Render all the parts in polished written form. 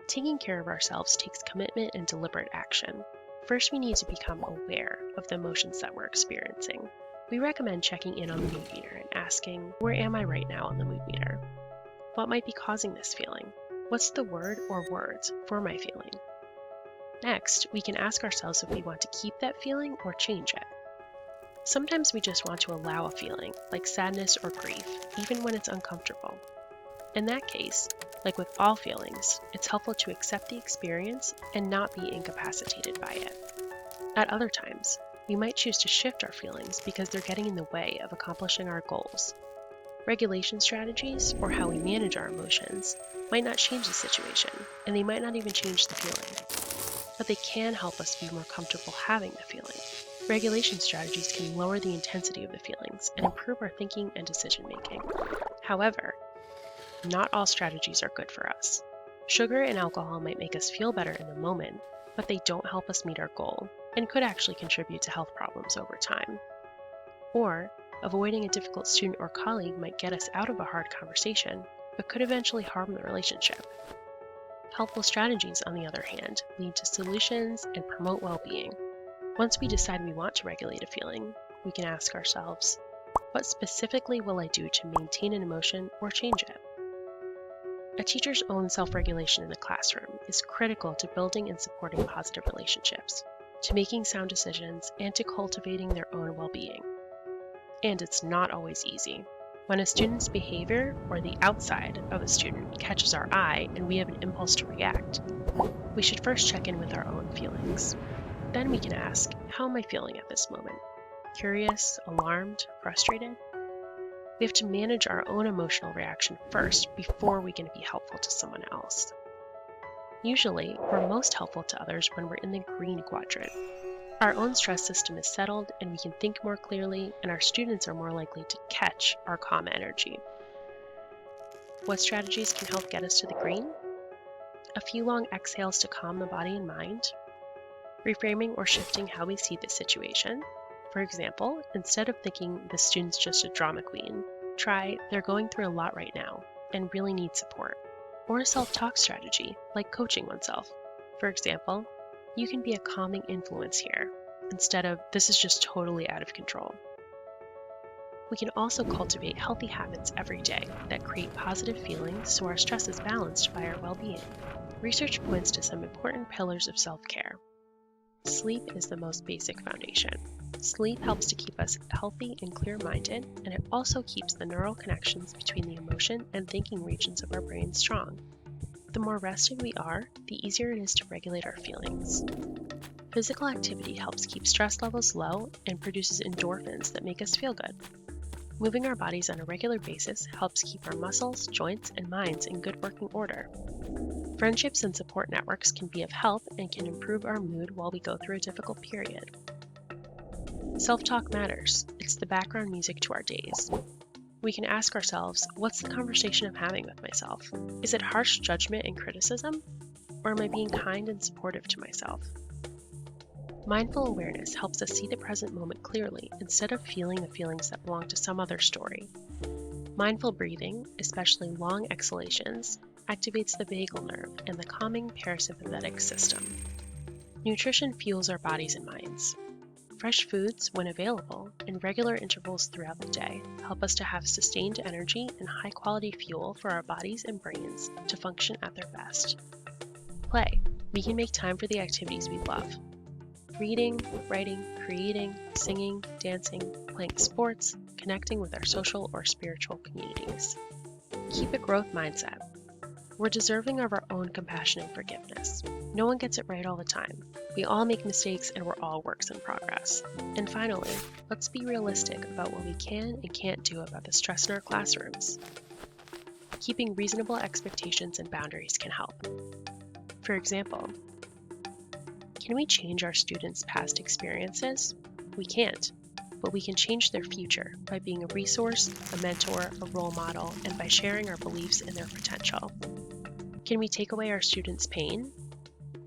Taking care of ourselves takes commitment and deliberate action. First, we need to become aware of the emotions that we're experiencing. We recommend checking in on the mood meter and asking, where am I right now on the mood meter? What might be causing this feeling? What's the word or words for my feeling? Next, we can ask ourselves if we want to keep that feeling or change it. Sometimes we just want to allow a feeling, like sadness or grief, even when it's uncomfortable. In that case, like with all feelings, it's helpful to accept the experience and not be incapacitated by it. At other times, we might choose to shift our feelings because they're getting in the way of accomplishing our goals. Regulation strategies, or how we manage our emotions, might not change the situation, and they might not even change the feeling. But they can help us be more comfortable having the feeling. Regulation strategies can lower the intensity of the feelings and improve our thinking and decision making. However, not all strategies are good for us. Sugar and alcohol might make us feel better in the moment, but they don't help us meet our goal and could actually contribute to health problems over time. Or, avoiding a difficult student or colleague might get us out of a hard conversation, but could eventually harm the relationship. Helpful strategies, on the other hand, lead to solutions and promote well-being. Once we decide we want to regulate a feeling, we can ask ourselves, what specifically will I do to maintain an emotion or change it? A teacher's own self-regulation in the classroom is critical to building and supporting positive relationships, to making sound decisions, and to cultivating their own well-being. And it's not always easy. When a student's behavior or the outside of a student catches our eye and we have an impulse to react, we should first check in with our own feelings. Then we can ask, how am I feeling at this moment? Curious, alarmed, frustrated? We have to manage our own emotional reaction first before we can be helpful to someone else. Usually, we're most helpful to others when we're in the green quadrant. Our own stress system is settled and we can think more clearly, and our students are more likely to catch our calm energy. What strategies can help get us to the green? A few long exhales to calm the body and mind. Reframing or shifting how we see the situation. For example, instead of thinking the student's just a drama queen, try they're going through a lot right now and really need support. Or a self-talk strategy, like coaching oneself. For example, you can be a calming influence here, instead of this is just totally out of control. We can also cultivate healthy habits every day that create positive feelings so our stress is balanced by our well-being. Research points to some important pillars of self-care. Sleep is the most basic foundation. Sleep helps to keep us healthy and clear-minded, and it also keeps the neural connections between the emotion and thinking regions of our brain strong. The more rested we are, the easier it is to regulate our feelings. Physical activity helps keep stress levels low and produces endorphins that make us feel good. Moving our bodies on a regular basis helps keep our muscles, joints, and minds in good working order. Friendships and support networks can be of help and can improve our mood while we go through a difficult period. Self-talk matters. It's the background music to our days. We can ask ourselves, what's the conversation I'm having with myself? Is it harsh judgment and criticism? Or am I being kind and supportive to myself? Mindful awareness helps us see the present moment clearly instead of feeling the feelings that belong to some other story. Mindful breathing, especially long exhalations, activates the vagal nerve and the calming parasympathetic system. Nutrition fuels our bodies and minds. Fresh foods, when available, in regular intervals throughout the day, help us to have sustained energy and high-quality fuel for our bodies and brains to function at their best. Play. We can make time for the activities we love. Reading, writing, creating, singing, dancing, playing sports, connecting with our social or spiritual communities. Keep a growth mindset. We're deserving of our own compassion and forgiveness. No one gets it right all the time. We all make mistakes and we're all works in progress. And finally, let's be realistic about what we can and can't do about the stress in our classrooms. Keeping reasonable expectations and boundaries can help. For example, can we change our students' past experiences? We can't, but we can change their future by being a resource, a mentor, a role model, and by sharing our beliefs in their potential. Can we take away our students' pain?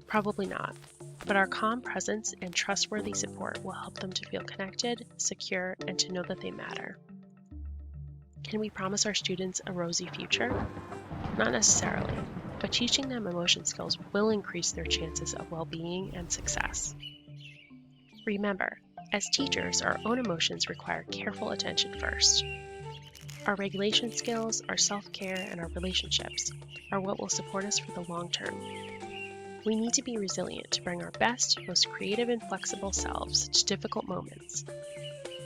Probably not, but our calm presence and trustworthy support will help them to feel connected, secure, and to know that they matter. Can we promise our students a rosy future? Not necessarily, but teaching them emotion skills will increase their chances of well-being and success. Remember, as teachers, our own emotions require careful attention first. Our regulation skills, our self-care, and our relationships are what will support us for the long term. We need to be resilient to bring our best, most creative and flexible selves to difficult moments.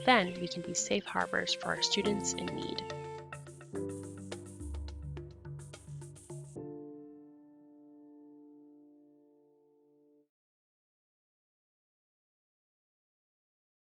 Then we can be safe harbors for our students in need.